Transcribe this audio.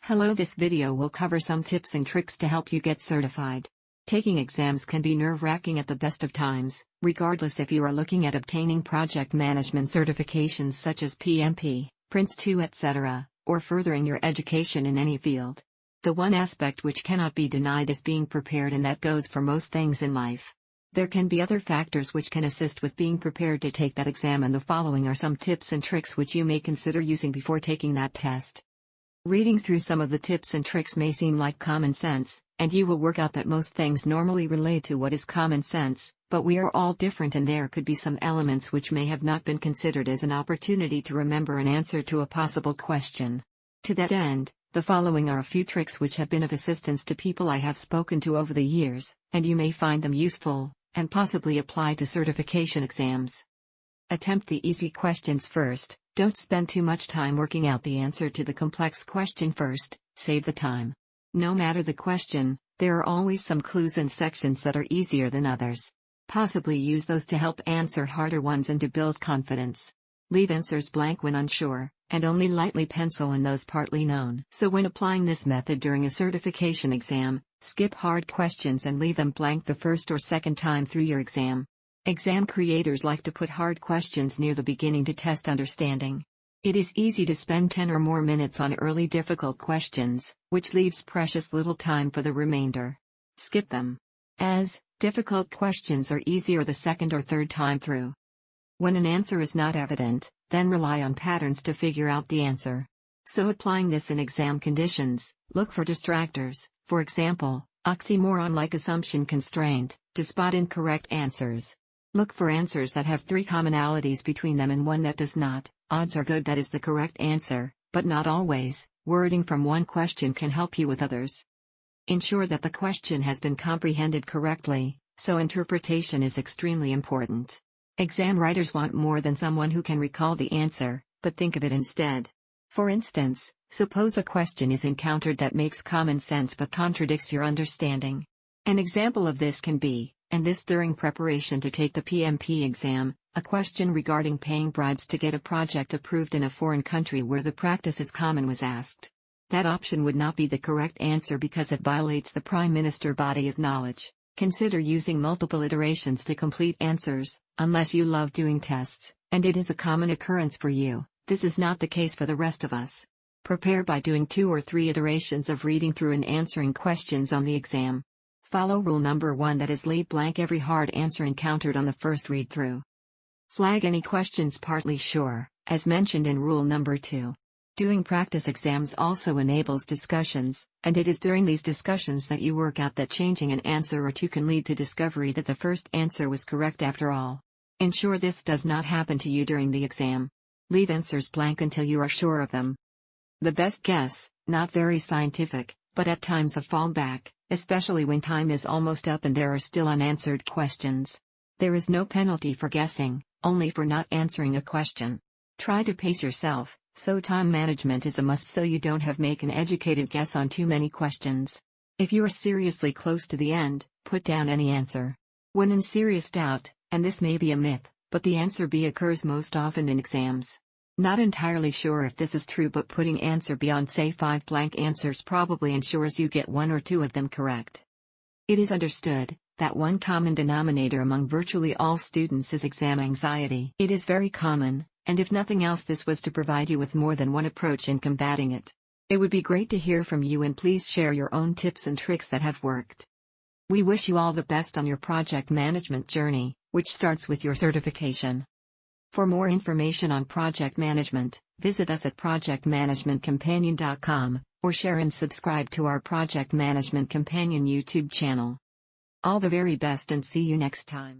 Hello, this video will cover some tips and tricks to help you get certified. Taking exams can be nerve-wracking at the best of times, regardless if you are looking at obtaining project management certifications such as PMP, Prince2, etc., or furthering your education in any field. The one aspect which cannot be denied is being prepared, and that goes for most things in life. There can be other factors which can assist with being prepared to take that exam, and the following are some tips and tricks which you may consider using before taking that test. Reading through some of the tips and tricks may seem like common sense, and you will work out that most things normally relate to what is common sense, but we are all different and there could be some elements which may have not been considered as an opportunity to remember an answer to a possible question. To that end, the following are a few tricks which have been of assistance to people I have spoken to over the years, and you may find them useful, and possibly apply to certification exams. Attempt the easy questions first. Don't spend too much time working out the answer to the complex question first, save the time. No matter the question, there are always some clues and sections that are easier than others. Possibly use those to help answer harder ones and to build confidence. Leave answers blank when unsure, and only lightly pencil in those partly known. So when applying this method during a certification exam, skip hard questions and leave them blank the first or second time through your exam. Exam creators like to put hard questions near the beginning to test understanding. It is easy to spend 10 or more minutes on early difficult questions, which leaves precious little time for the remainder. Skip them, as difficult questions are easier the second or third time through. When an answer is not evident, then rely on patterns to figure out the answer. So applying this in exam conditions, look for distractors, for example, oxymoron like assumption constraint, to spot incorrect answers. Look for answers that have 3 commonalities between them and one that does not. Odds are good that is the correct answer, but not always. Wording from one question can help you with others. Ensure that the question has been comprehended correctly, so interpretation is extremely important. Exam writers want more than someone who can recall the answer, but think of it instead. For instance, suppose a question is encountered that makes common sense but contradicts your understanding. An example of this can be, and this during preparation to take the PMP exam, a question regarding paying bribes to get a project approved in a foreign country where the practice is common was asked. That option would not be the correct answer because it violates the Prime Minister body of knowledge. Consider using multiple iterations to complete answers, unless you love doing tests, and it is a common occurrence for you. This is not the case for the rest of us. Prepare by doing 2 or 3 iterations of reading through and answering questions on the exam. Follow rule number 1, that is, leave blank every hard answer encountered on the first read-through. Flag any questions partly sure, as mentioned in rule number 2. Doing practice exams also enables discussions, and it is during these discussions that you work out that changing an answer or two can lead to discovery that the first answer was correct after all. Ensure this does not happen to you during the exam. Leave answers blank until you are sure of them. The best guess, not very scientific, but at times a fallback, especially when time is almost up and there are still unanswered questions. There is no penalty for guessing, only for not answering a question. Try to pace yourself, so time management is a must so you don't make an educated guess on too many questions. If you are seriously close to the end, put down any answer. When in serious doubt, and this may be a myth, but the answer B occurs most often in exams. Not entirely sure if this is true, but putting answer beyond say 5 blank answers probably ensures you get 1 or 2 of them correct. It is understood that one common denominator among virtually all students is exam anxiety. It is very common, and if nothing else, this was to provide you with more than one approach in combating it. It would be great to hear from you, and please share your own tips and tricks that have worked. We wish you all the best on your project management journey, which starts with your certification. For more information on project management, visit us at projectmanagementcompanion.com, or share and subscribe to our Project Management Companion YouTube channel. All the very best and see you next time.